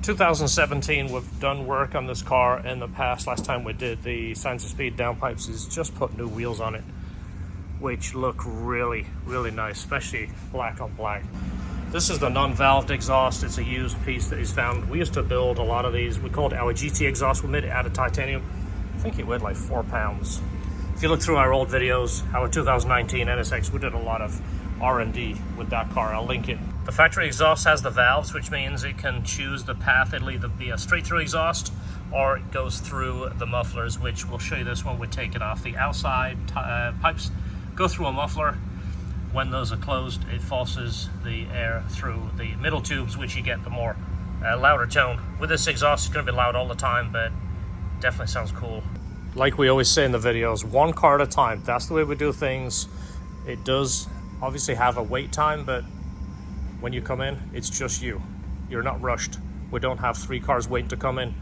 2017, we've done work on this car in the past. Last time we did the Signs of Speed downpipes is just put new wheels on it, which look really, really nice, especially black on black. This is the non-valved exhaust. It's a used piece that is found. We used to build a lot of these. We called it our GT exhaust. We made it out of titanium. I think it weighed like 4 pounds. If you look through our old videos, our 2019 NSX, we did a lot of R&D with that car. I'll link it. The factory exhaust has the valves, which means it can choose the path. It'll either be a straight through exhaust or it goes through the mufflers, which we'll show you this when we take it off. The outside pipes go through a muffler. When those are closed, it forces the air through the middle tubes, which you get the more louder tone. With this exhaust, it's going to be loud all the time, but definitely sounds cool. Like we always say in the videos, one car at a time. That's the way we do things. It does obviously have a wait time, but when you come in, it's just you. You're not rushed. We don't have 3 cars waiting to come in.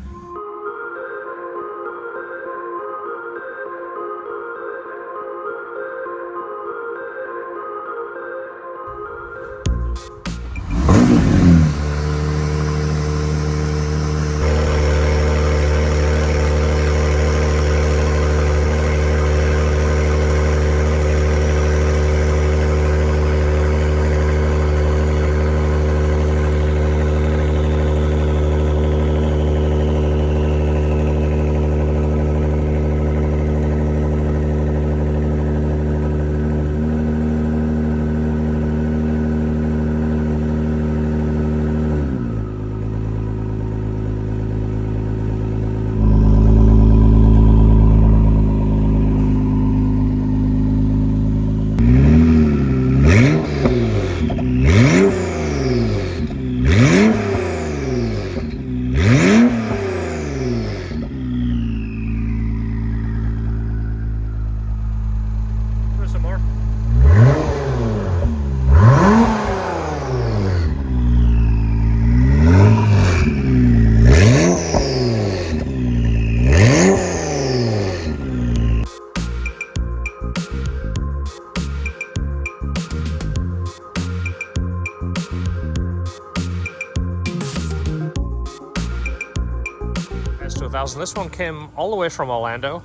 This one came all the way from Orlando.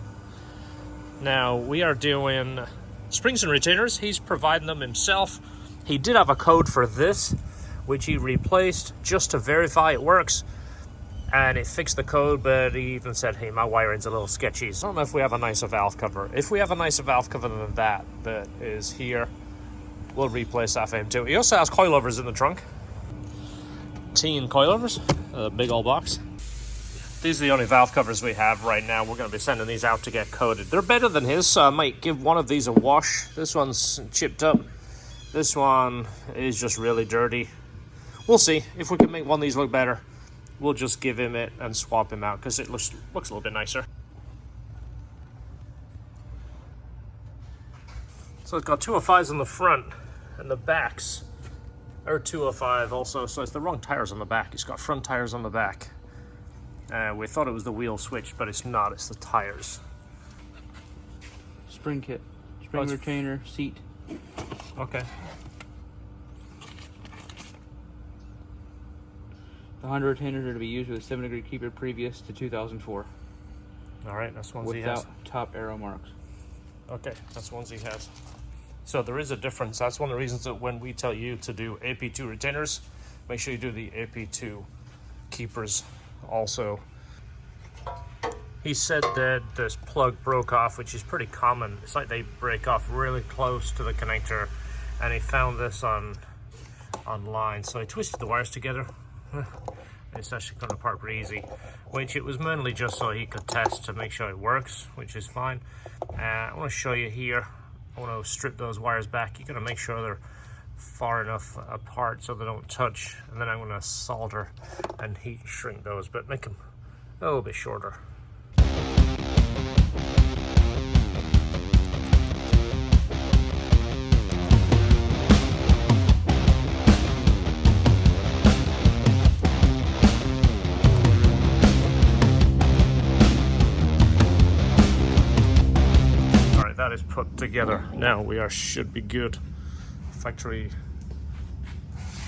Now we are doing springs and retainers. He's providing them himself. He did have a code for this, which he replaced just to verify it works, and it fixed the code, but he even said, hey, my wiring's a little sketchy. So I don't know if we have a nicer valve cover. If we have a nicer valve cover than that is here, we'll replace that for him too. He also has coilovers in the trunk. Teen coilovers, a big old box. These are the only valve covers we have right now. We're going to be sending these out to get coated. They're better than his, so I might give one of these a wash. This one's chipped up. This one is just really dirty. We'll see. If we can make one of these look better, we'll just give him it and swap him out because it looks a little bit nicer. So it's got 205s on the front, and the backs are 205 also. So it's the wrong tires on the back. It's got front tires on the back. We thought it was the wheel switch, but it's not. It's the tires. Spring kit, spring retainer, seat. Okay. The Honda retainers are to be used with a 7-degree keeper previous to 2004. All right, that's ones he has. Without top arrow marks. Okay, that's ones he has. So there is a difference. That's one of the reasons that when we tell you to do AP2 retainers, make sure you do the AP2 keepers also. He said that this plug broke off, which is pretty common. It's like they break off really close to the connector, and he found this online. So he twisted the wires together. It's actually coming apart pretty easy, which it was mainly just so he could test to make sure it works, which is fine. I want to show you here. I want to strip those wires back. You're going to make sure they're far enough apart so they don't touch, and then I'm going to solder and heat shrink those, but make them a little bit shorter. All right, that is put together. Now we should be good. Factory.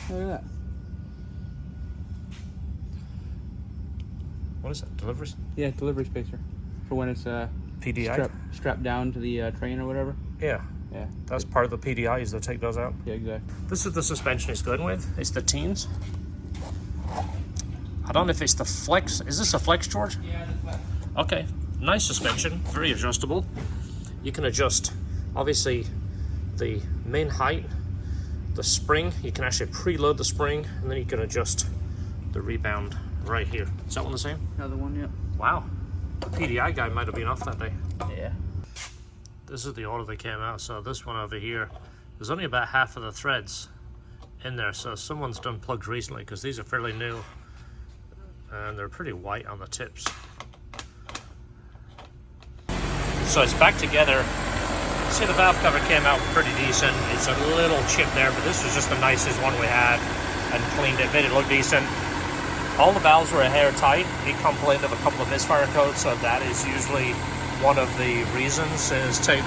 Look at that. What is that? Deliveries? Yeah, delivery spacer. For when it's PDI? strapped down to the train or whatever. Yeah. Yeah. That's part of the PDI, is to take those out. Yeah, exactly. This is the suspension it's going with. It's the Teens. I don't know if it's the Flex. Is this a Flex, George? Yeah, the Flex. Okay. Nice suspension. Very adjustable. You can adjust, obviously, the main height, the spring. You can actually preload the spring, and then you can adjust the rebound right here. Is that one the same? Another one, yeah. Wow. The PDI guy might have been off that day. Yeah. This is the order that came out. So this one over here, there's only about half of the threads in there. So someone's done plugs recently, because these are fairly new. And they're pretty white on the tips. So it's back together. See, the valve cover came out pretty decent. It's a little chip there, but this was just the nicest one we had, and cleaned it, made it look decent. All the valves were a hair tight. He complained of a couple of misfire codes, so that is usually one of the reasons, is tight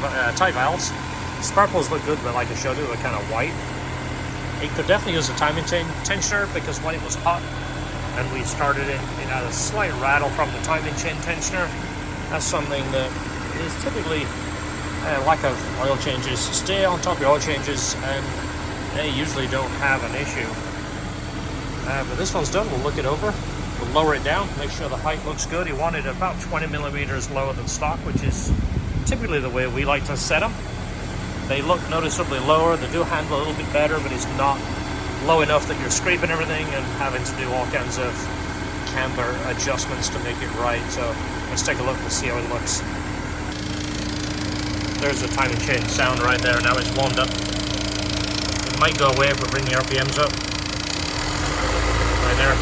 valves. Spark plugs look good, but like I showed you, they're kind of white. It could definitely use a timing chain tensioner, because when it was hot and we started it had a slight rattle from the timing chain tensioner. That's something that is typically lack of oil changes. Stay on top of your oil changes, and they usually don't have an issue. But this one's done. We'll look it over. We'll lower it down, make sure the height looks good. He wanted about 20 millimeters lower than stock, which is typically the way we like to set them. They look noticeably lower. They do handle a little bit better, but it's not low enough that you're scraping everything and having to do all kinds of camber adjustments to make it right. So let's take a look and see how it looks. There's the timing chain sound right there. Now it's warmed up. It might go away if we bring the RPMs up. Right there.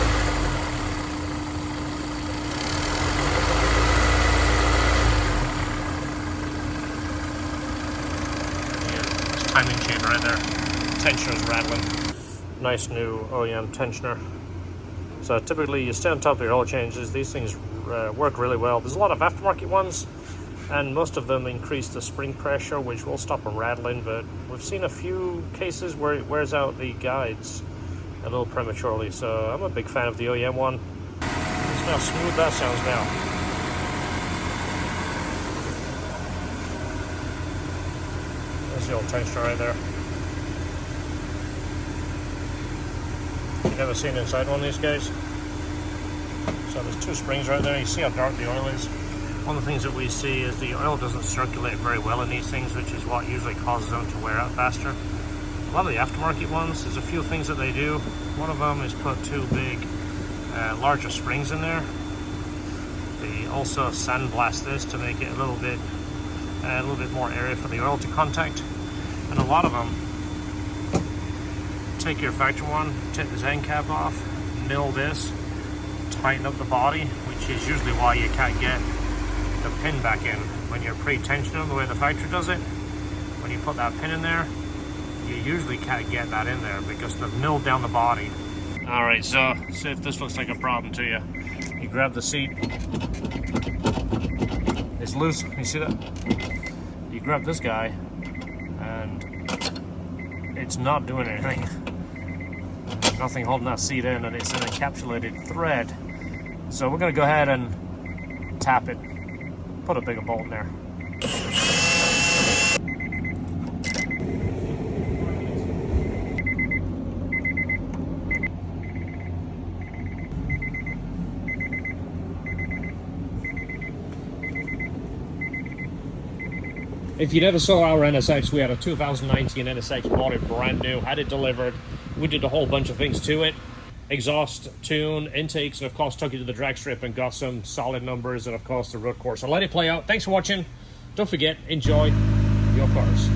Yeah, timing chain right there. Tensioner's rattling. Nice new OEM tensioner. So typically you stay on top of your oil changes. These things work really well. There's a lot of aftermarket ones, and most of them increase the spring pressure, which will stop them rattling, but we've seen a few cases where it wears out the guides a little prematurely. So I'm a big fan of the OEM one. Listen how smooth that sounds now. There's the old tensioner right there. You've never seen inside one of these guys. So there's two springs right there. You see how dark the oil is. One of the things that we see is the oil doesn't circulate very well in these things, which is what usually causes them to wear out faster. A lot of the aftermarket ones, there's a few things that they do. One of them is put two big, larger springs in there. They also sandblast this to make it a little bit more area for the oil to contact. And a lot of them, take your factory one, take this end cap off, mill this, tighten up the body, which is usually why you can't get the pin back in when you're pre-tensioning the way the factory does it. When you put that pin in there, you usually can't get that in there because they've milled down the body. All right, so see if this looks like a problem to you. You grab the seat, it's loose, you see that? You grab this guy, and it's not doing anything. There's nothing holding that seat in, and it's an encapsulated thread. So we're gonna go ahead and tap it, put a bigger bolt in there. If you never saw our NSX, we had a 2019 NSX, bought it brand new, had it delivered. We did a whole bunch of things to it. Exhaust, tune, intakes, and of course took it to the drag strip and got some solid numbers, and of course the road course. So let it play out. Thanks for watching. Don't forget, enjoy your cars.